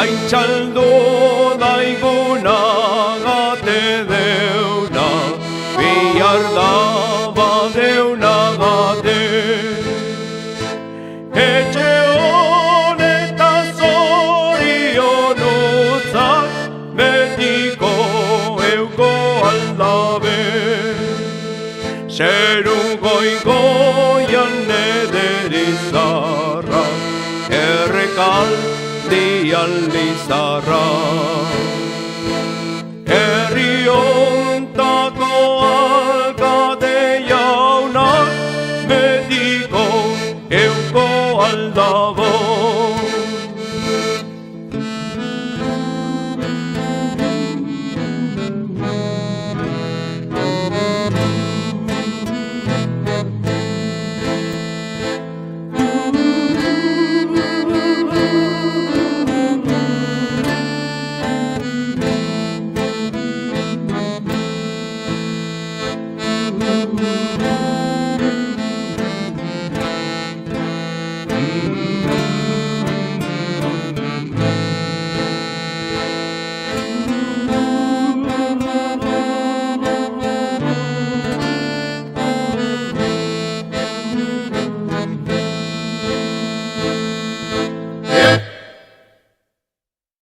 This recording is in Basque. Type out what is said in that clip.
Haintxaldo daiguna gate deuna, bihar daba deuna gate. Etxe honetaz zorion utzak, betiko euko aldabe. Zeru goigoian nederizarra, errekal Lizarra, herri